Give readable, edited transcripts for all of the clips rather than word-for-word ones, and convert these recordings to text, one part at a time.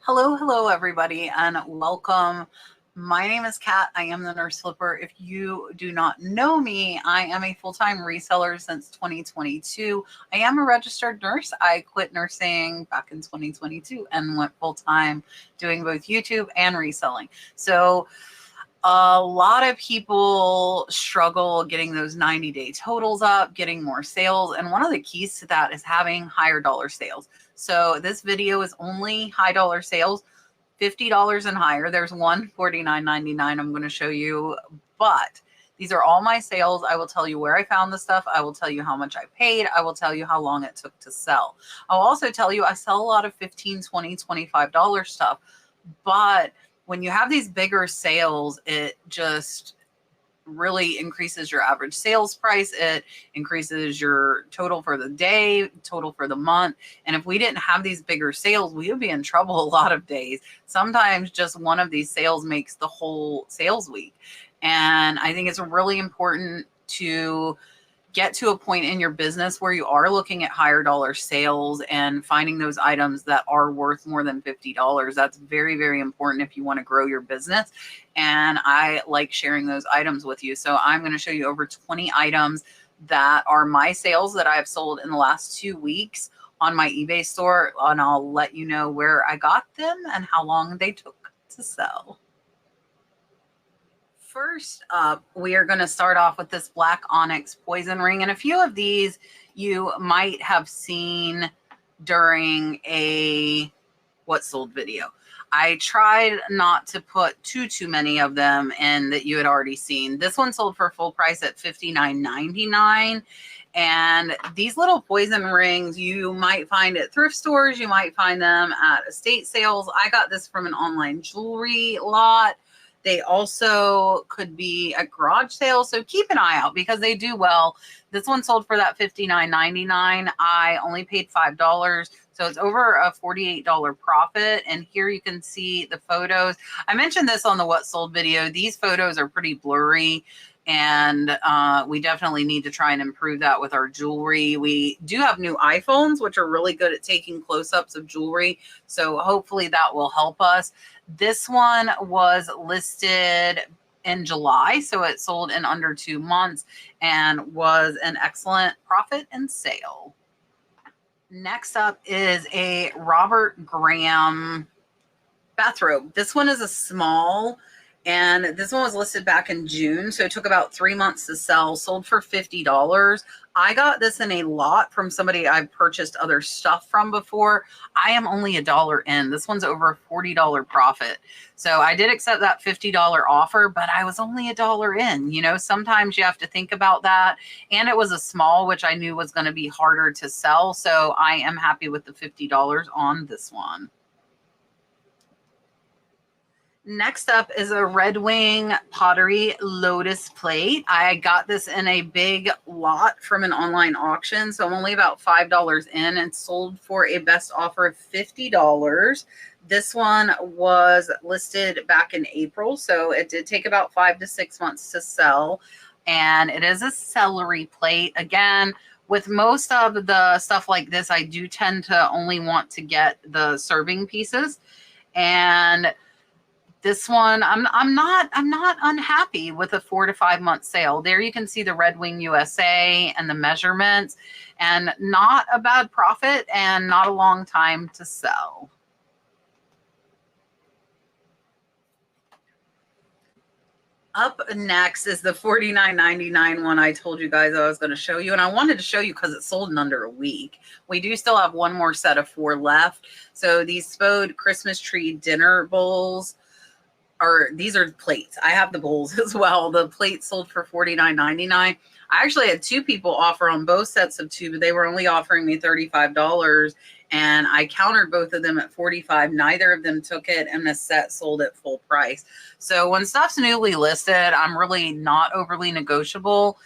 Hello, everybody, and welcome. My name is Kat. I am the Nurse Flipper. If you do not know me, I am a full-time reseller since 2022. I am a registered nurse. I quit nursing back in 2022 and went full-time doing both YouTube and reselling. So a lot of people struggle getting those 90-day totals up, getting more sales. And one of the keys to that is having higher dollar sales. So this video is only high dollar sales, $50 and higher. There's one $49.99 I'm going to show you, but these are all my sales. I will tell you where I found the stuff. I will tell you how much I paid. I will tell you how long it took to sell. I'll also tell you I sell a lot of $15, $20, $25 stuff, but when you have these bigger sales, it just really increases your average sales price. It increases your total for the day, total for the month. And if we didn't have these bigger sales, we would be in trouble a lot of days. Sometimes just one of these sales makes the whole sales week. And I think it's really important to get to a point in your business where you are looking at higher dollar sales and finding those items that are worth more than $50. That's very, very important if you want to grow your business. And I like sharing those items with you. So I'm going to show you over 20 items that are my sales that I have sold in the last 2 weeks on my eBay store. And I'll let you know where I got them and how long they took to sell. First up, we are going to start off with this black onyx poison ring. And a few of these you might have seen during a what sold video. I tried not to put too many of them in that you had already seen. This one sold for full price at $59.99. And these little poison rings, you might find at thrift stores. You might find them at estate sales. I got this from an online jewelry lot. They also could be at garage sales, so keep an eye out because they do well. This one sold for that $59.99. I only paid $5, so it's over a $48 profit. And here you can see the photos. I mentioned this on the What Sold video. These photos are pretty blurry, and we definitely need to try and improve that with our jewelry. We do have new iPhones, which are really good at taking close-ups of jewelry, so hopefully that will help us. This one was listed in July, so it sold in under 2 months and was an excellent profit and sale. Next up is a Robert Graham bathrobe. This one is a small, and this one was listed back in June, so it took about 3 months to sell, sold for $50. I got this in a lot from somebody I've purchased other stuff from before. I am only $1 in. This one's over a $40 profit. So I did accept that $50 offer, but I was only $1 in. You know, sometimes you have to think about that. And it was a small, which I knew was going to be harder to sell. So I am happy with the $50 on this one. Next up is a redwing pottery lotus plate. I got this in a big lot from an online auction, so I'm only about $5 in and sold for a best offer of $50. This one was listed back in April, so it did take about 5 to 6 months to sell. And it is a celery plate. Again, with most of the stuff like this, I do tend to only want to get the serving pieces. And this one, I'm not unhappy with a 4 to 5 month sale. There you can see the Redwing USA and the measurements, and not a bad profit and not a long time to sell. Up next is the $49.99 one I told you guys I was going to show you. And I wanted to show you because it sold in under a week. We do still have one more set of 4 left. So these Spode Christmas tree dinner bowls. These are plates. I have the bowls as well. The plates sold for $49.99. I actually had 2 people offer on both sets of 2, but they were only offering me $35. And I countered both of them at $45. Neither of them took it, and the set sold at full price. So when stuff's newly listed, I'm really not overly negotiable.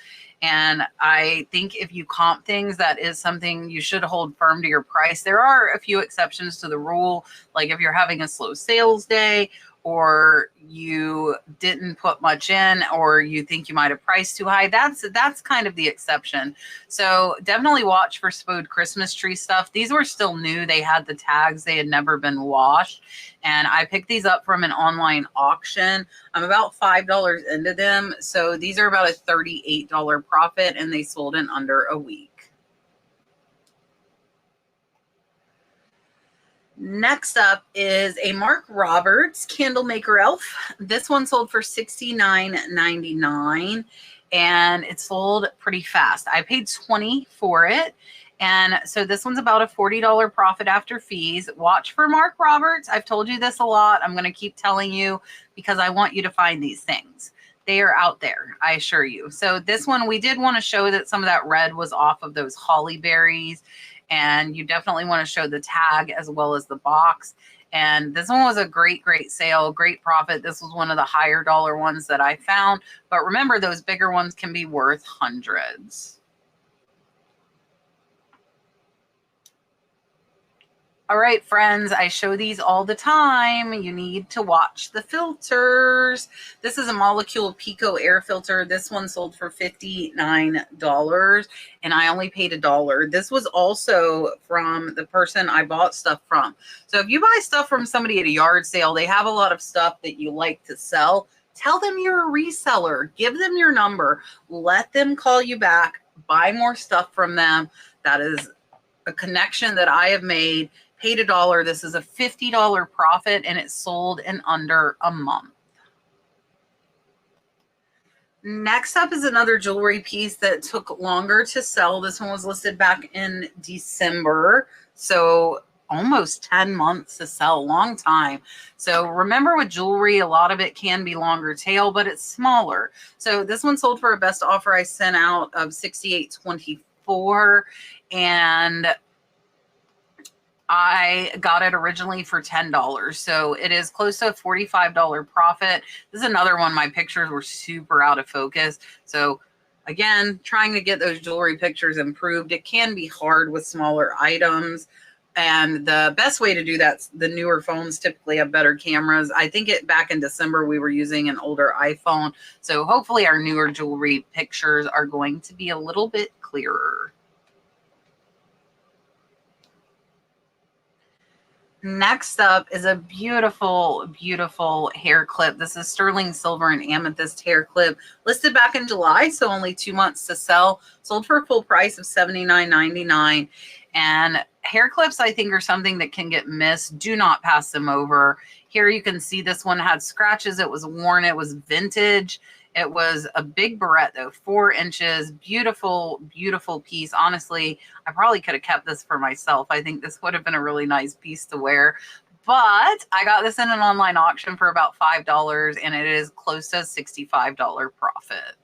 And I think if you comp things, that is something you should hold firm to your price. There are a few exceptions to the rule, like if you're having a slow sales day, or you didn't put much in, or you think you might have priced too high, that's kind of the exception. So definitely watch for Spode Christmas tree stuff. These were still new. They had the tags. They had never been washed. And I picked these up from an online auction. I'm about $5 into them. So these are about a $38 profit, and they sold in under a week. Next up is a Mark Roberts Candlemaker elf. This one sold for $69.99, and it sold pretty fast. I paid $20 for it. And so this one's about a $40 profit after fees. Watch for Mark Roberts. I've told you this a lot. I'm going to keep telling you because I want you to find these things. They are out there, I assure you. So this one, we did want to show that some of that red was off of those holly berries. And you definitely want to show the tag as well as the box. And this one was a great sale, great profit. This was one of the higher dollar ones that I found. But remember, those bigger ones can be worth hundreds. All right, friends, I show these all the time. You need to watch the filters. This is a Molecule Pico air filter. This one sold for $59, and I only paid $1. This was also from the person I bought stuff from. So if you buy stuff from somebody at a yard sale, they have a lot of stuff that you like to sell. Tell them you're a reseller. Give them your number. Let them call you back. Buy more stuff from them. That is a connection that I have made. Paid $1. This is a $50 profit, and it sold in under a month. Next up is another jewelry piece that took longer to sell. This one was listed back in December, so almost 10 months to sell, long time. So remember, with jewelry, a lot of it can be longer tail, but it's smaller. So this one sold for a best offer I sent out of $68.24, and I got it originally for $10. So it is close to a $45 profit. This is another one. My pictures were super out of focus. So again, trying to get those jewelry pictures improved. It can be hard with smaller items. And the best way to do that, the newer phones typically have better cameras. I think back in December, we were using an older iPhone. So hopefully our newer jewelry pictures are going to be a little bit clearer. Next up is a beautiful, beautiful hair clip. This is sterling silver and amethyst hair clip, listed back in July, so only 2 months to sell. Sold for a full price of $79.99. And hair clips, I think, are something that can get missed. Do not pass them over. Here you can see this one had scratches. It was worn. It was vintage. It was a big barrette, though, 4 inches. Beautiful, beautiful piece. Honestly, I probably could have kept this for myself. I think this would have been a really nice piece to wear. But I got this in an online auction for about $5, and it is close to a $65 profit.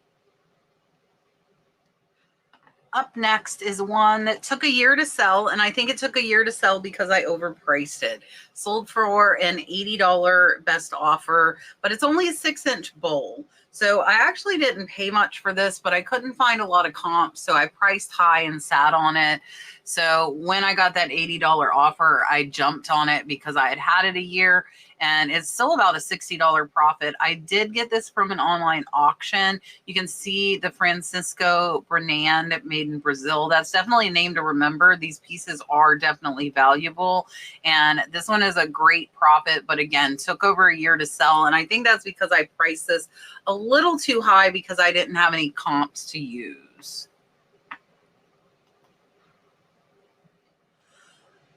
Up next is one that took a year to sell, and I think it took a year to sell because I overpriced it. Sold for an $80 best offer, but it's only a 6-inch bowl. So I actually didn't pay much for this, but I couldn't find a lot of comps, so I priced high and sat on it. So when I got that $80 offer, I jumped on it because I had had it a year, and it's still about a $60 profit. I did get this from an online auction. You can see the Francisco Bernat made in Brazil. That's definitely a name to remember. These pieces are definitely valuable, and this one is a great profit, but again, took over a year to sell. And I think that's because I priced this a little too high because I didn't have any comps to use.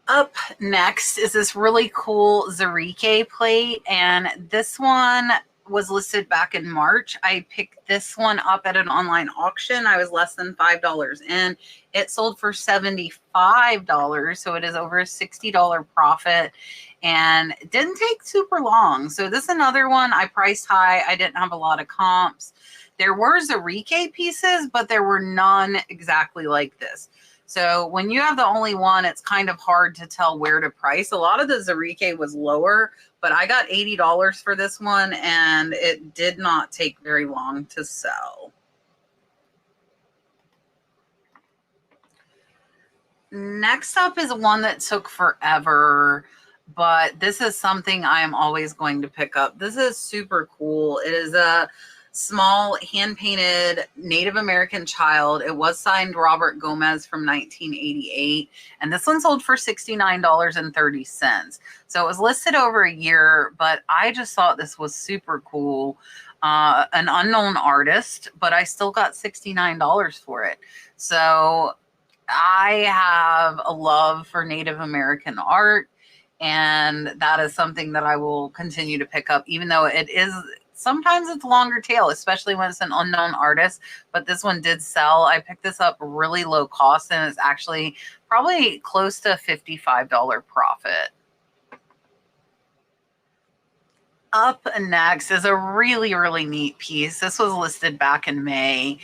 Up next is this really cool Zarique plate, and this one was listed back in March. I picked this one up at an online auction. I was less than $5 in. It sold for $75, so it is over a $60 profit, and it didn't take super long. So this is another one I priced high. I didn't have a lot of comps. There were Zarique pieces, but there were none exactly like this. So when you have the only one, it's kind of hard to tell where to price. A lot of the Zarique was lower, but I got $80 for this one, and it did not take very long to sell. Next up is one that took forever. but this is something I am always going to pick up. This is super cool. It is a small hand-painted Native American child. It was signed Robert Gomez from 1988, and this one sold for $69.30. So it was listed over a year, but I just thought this was super cool. An unknown artist, but I still got $69 for it. So I have a love for Native American art, and that is something that I will continue to pick up, even though it is sometimes it's longer tail, especially when it's an unknown artist. But this one did sell. I picked this up really low cost, and it's actually probably close to a $55 profit. Up next is a really, really neat piece. This was listed back in May.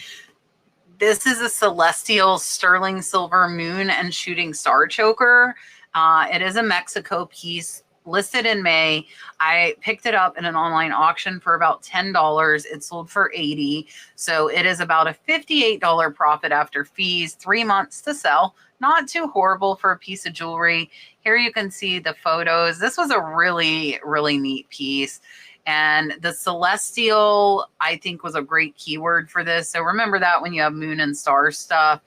This is a celestial sterling silver moon and shooting star choker. It is a Mexico piece listed in May. I picked it up in an online auction for about $10. It sold for $80. So it is about a $58 profit after fees, 3 months to sell. Not too horrible for a piece of jewelry. Here you can see the photos. This was a really, really neat piece. And the celestial, I think, was a great keyword for this. So remember that when you have moon and star stuff.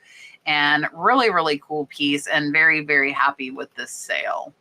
And really, really cool piece, and very, very happy with this sale.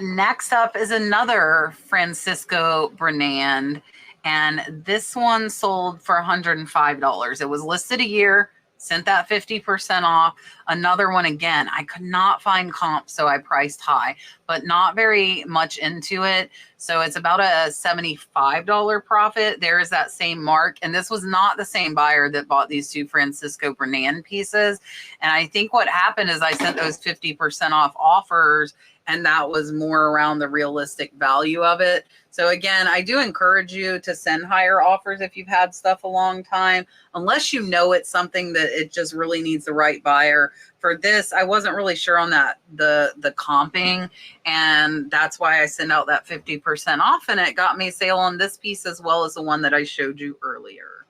Next up is another Francisco Bernat, and this one sold for $105. It was listed a year, sent that 50% off. Another one, again, I could not find comps, so I priced high, but not very much into it. So it's about a $75 profit. There is that same mark. And this was not the same buyer that bought these two Francisco Bernat pieces. And I think what happened is I sent those 50% off offers, and that was more around the realistic value of it. So again, I do encourage you to send higher offers if you've had stuff a long time, unless you know it's something that it just really needs the right buyer. For this, I wasn't really sure on that, the comping, and that's why I sent out that 50% off, and it got me a sale on this piece as well as the one that I showed you earlier.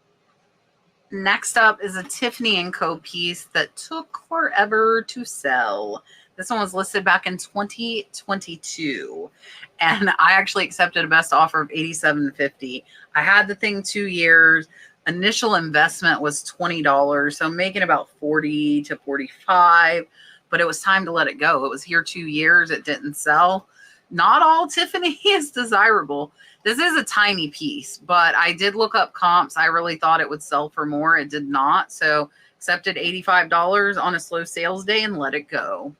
Next up is a Tiffany & Co. piece that took forever to sell. This one was listed back in 2022, and I actually accepted a best offer of $87.50. I had the thing 2 years. Initial investment was $20, so I'm making about $40 to $45, but it was time to let it go. It was here 2 years. It didn't sell. Not all Tiffany is desirable. This is a tiny piece, but I did look up comps. I really thought it would sell for more. It did not, so accepted $85 on a slow sales day and let it go.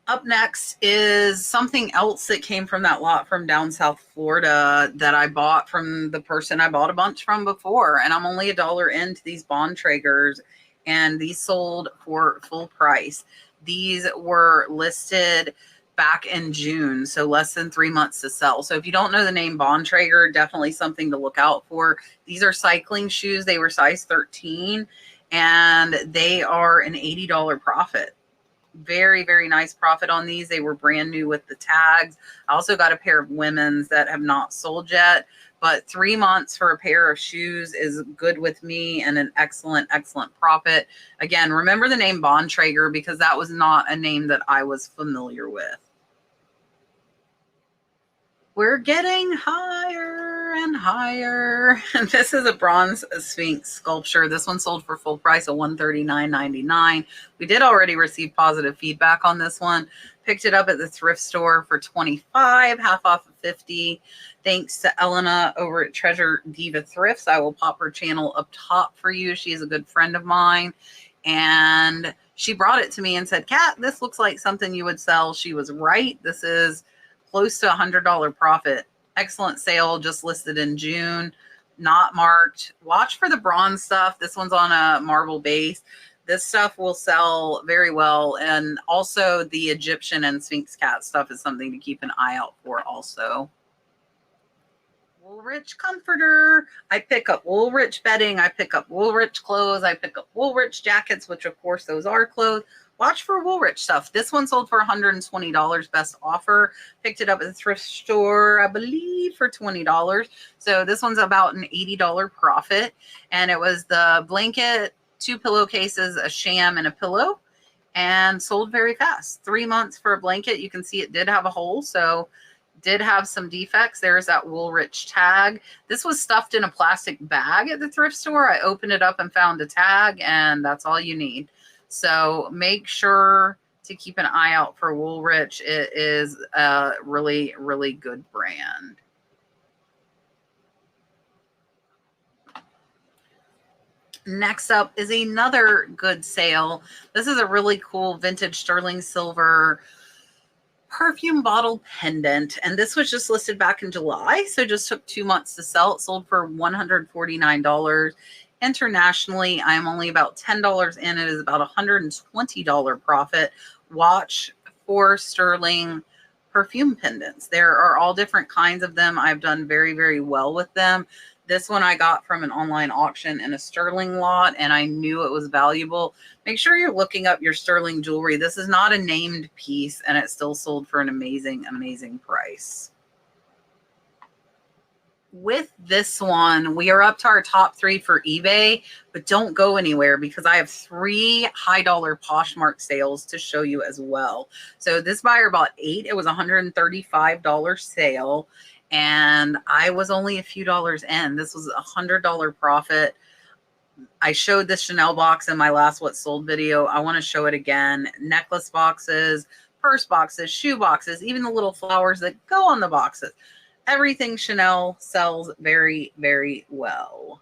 Up next is something else that came from that lot from down South Florida that I bought from the person I bought a bunch from before. And I'm only $1 into these Bontraegers, and these sold for full price. These were listed back in June, so less than 3 months to sell. So if you don't know the name Bontraeger, definitely something to look out for. These are cycling shoes. They were size 13, and they are an $80 profit. Very, very nice profit on these. They were brand new with the tags. I also got a pair of women's that have not sold yet, but 3 months for a pair of shoes is good with me, and an excellent, excellent profit. Again, remember the name Bontraeger because that was not a name that I was familiar with. We're getting higher and higher. This is a bronze Sphinx sculpture. This one sold for full price of $139.99. We did already receive positive feedback on this one. Picked it up at the thrift store for $25, half off of $50. Thanks to Elena over at Treasure Diva Thrifts. I will pop her channel up top for you. She is a good friend of mine, and she brought it to me and said, "Kat, this looks like something you would sell." She was right. This is close to $100 profit. Excellent sale, just listed in June, not marked. Watch for the bronze stuff. This one's on a marble base. This stuff will sell very well. And also the Egyptian and Sphinx cat stuff is something to keep an eye out for also. Woolrich comforter. I pick up Woolrich bedding. I pick up Woolrich clothes. I pick up Woolrich jackets, which of course those are clothes. Watch for Woolrich stuff. This one sold for $120, best offer. Picked it up at the thrift store, I believe, for $20. So this one's about an $80 profit. And it was the blanket 2 pillowcases, a sham, and a pillow, and sold very fast. 3 months for a blanket. You can see it did have a hole, so did have some defects. There's that Woolrich tag. This was stuffed in a plastic bag at the thrift store. I opened it up and found a tag, and that's all you need. So make sure to keep an eye out for Woolrich. It is a really, really good brand. Next up is another good sale. This is a really cool vintage sterling silver perfume bottle pendant, and this was just listed back in July, so it just took 2 months to sell. It sold for $149. Internationally, I'm only about $10 in. It is about $120 profit. Watch for sterling perfume pendants. There are all different kinds of them. I've done very, very well with them. This one I got from an online auction in a sterling lot, and I knew it was valuable. Make sure you're looking up your sterling jewelry. This is not a named piece, and it still sold for an amazing, amazing price. With this one, we are up to our top 3 for eBay, but don't go anywhere because I have 3 high dollar Poshmark sales to show you as well. So this buyer bought 8. It was a $135 sale, and I was only a few dollars in. This was a $100 profit. I showed this Chanel box in my last What Sold video. I want to show it again. Necklace boxes, purse boxes, shoe boxes, even the little flowers that go on the boxes. Everything Chanel sells very, very well.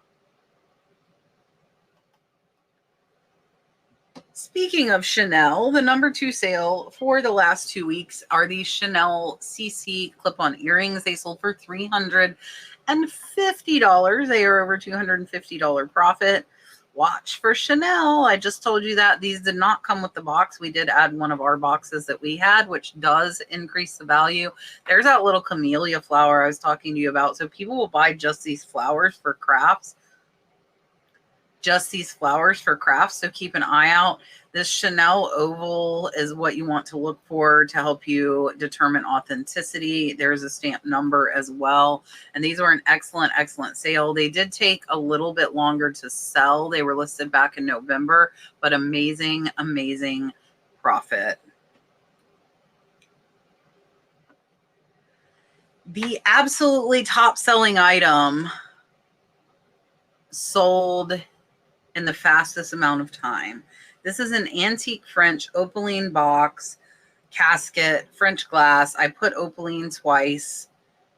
Speaking of Chanel, the number 2 sale for the last 2 weeks are these Chanel CC clip-on earrings. They sold for $350. They are over $250 profit. Watch for Chanel. I just told you that these did not come with the box. We did add one of our boxes that we had, which does increase the value. There's that little camellia flower I was talking to you about. So people will buy just these flowers for crafts. Just these flowers for crafts. So keep an eye out. This Chanel oval is what you want to look for to help you determine authenticity. There's a stamp number as well. And these were an excellent, excellent sale. They did take a little bit longer to sell. They were listed back in November, but amazing, amazing profit. The absolutely top selling item sold in the fastest amount of time. This is an antique French Opaline box, casket, French glass. I put Opaline twice.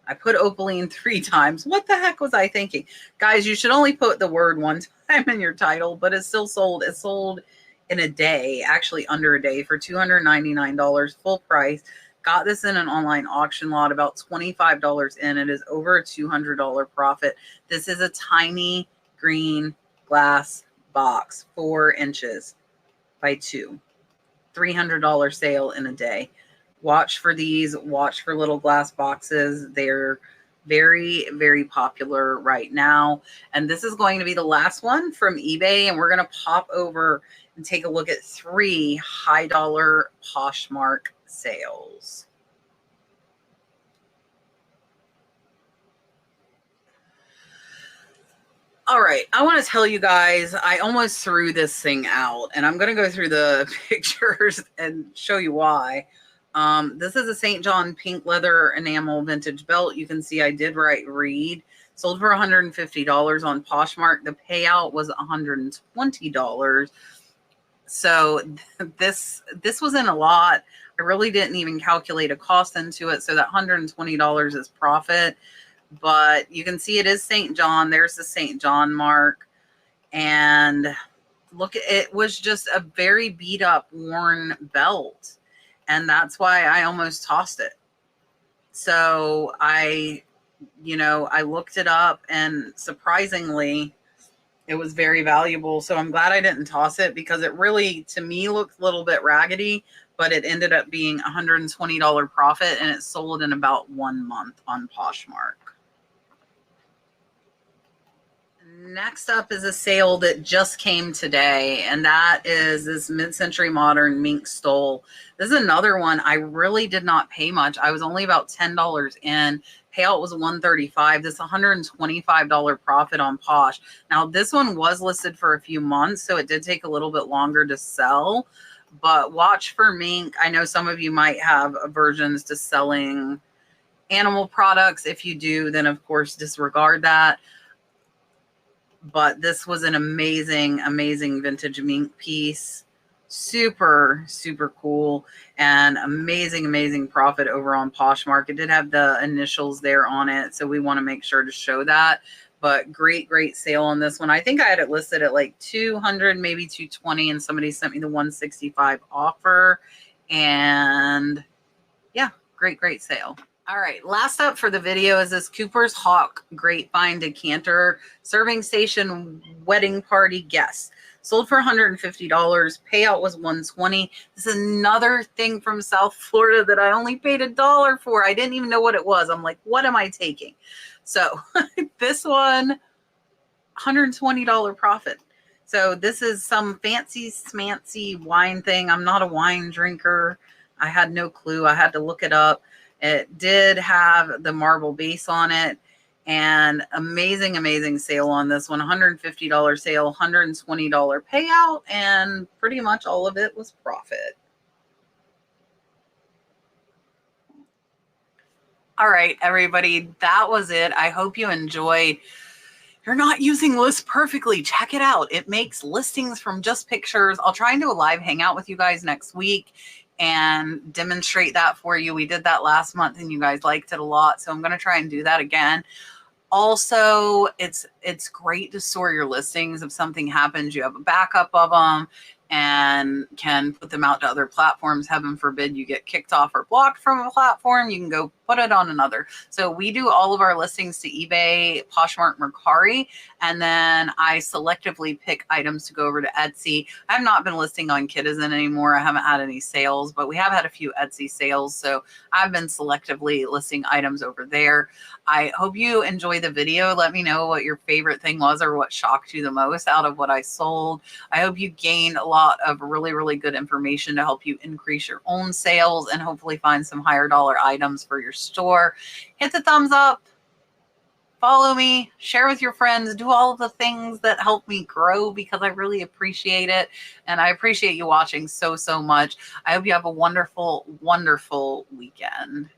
I put Opaline 3 times. What the heck was I thinking? Guys, you should only put the word 1 time in your title, but it still sold. It sold in a day, actually under a day, for $299, full price. Got this in an online auction lot, about $25 in. It is over a $200 profit. This is a tiny green glass box, 4 inches by 2. $300 sale in a day. Watch for these. Watch for little glass boxes. They're very, very popular right now. And this is going to be the last one from eBay. And we're going to pop over and take a look at 3 high dollar Poshmark sales. All right, I want to tell you guys, I almost threw this thing out, and I'm going to go through the pictures and show you why. This is a St. John pink leather enamel vintage belt. You can see I did write Reed. Sold for $150 on Poshmark. The payout was $120. So this was in a lot. I really didn't even calculate a cost into it, so that $120 is profit. But you can see it is St. John. There's the St. John mark. And look, it was just a very beat up, worn belt. And that's why I almost tossed it. So I looked it up, and surprisingly, it was very valuable. So I'm glad I didn't toss it, because it really, to me, looked a little bit raggedy, but it ended up being $120 profit, and it sold in about 1 month on Poshmark. Next up is a sale that just came today, and that is this mid-century modern mink stole. This is another one I really did not pay much. I was only about $10 in, Payout was $135. This $125 profit on Posh. Now this one was listed for a few months, so it did take a little bit longer to sell. But watch for Mink. I know some of you might have aversions to selling animal products. If you do, then of course disregard that. But this was an amazing, amazing vintage Mink piece. Super, super cool, and amazing, amazing profit over on Poshmark. It did have the initials there on it, so we want to make sure to show that. But great, great sale on this one. I think I had it listed at like 200, maybe 220, and somebody sent me the 165 offer. And yeah, great, great sale. All right, last up for the video is this Cooper's Hawk Grapevine Decanter Serving Station Wedding Party Guest. Sold for $150. Payout was $120. This is another thing from South Florida that I only paid $1 for. I didn't even know what it was. I'm like, what am I taking? So this one, $120 profit. So this is some fancy smancy wine thing. I'm not a wine drinker. I had no clue. I had to look it up. It did have the marble base on it, and amazing, amazing sale on this one. $150 sale, $120 payout, and pretty much all of it was profit. All right, everybody, that was it. I hope you enjoyed. You're not using lists perfectly. Check it out. It makes listings from just pictures. I'll try and do a live hangout with you guys next week and demonstrate that for you. We did that last month and you guys liked it a lot, so I'm going to try and do that again. Also, it's great to store your listings. If something happens, you have a backup of them and can put them out to other platforms. Heaven forbid you get kicked off or blocked from a platform, you can go put it on another. So we do all of our listings to eBay, Poshmark, Mercari, and then I selectively pick items to go over to Etsy. I have not been listing on Kitizen anymore. I haven't had any sales, but we have had a few Etsy sales, so I've been selectively listing items over there. I hope you enjoy the video. Let me know what your favorite thing was or what shocked you the most out of what I sold. I hope you gained a lot of really, really good information to help you increase your own sales and hopefully find some higher dollar items for your store. Hit the thumbs up, follow me, share with your friends, do all of the things that help me grow because I really appreciate it. And I appreciate you watching so, so much. I hope you have a wonderful, wonderful weekend.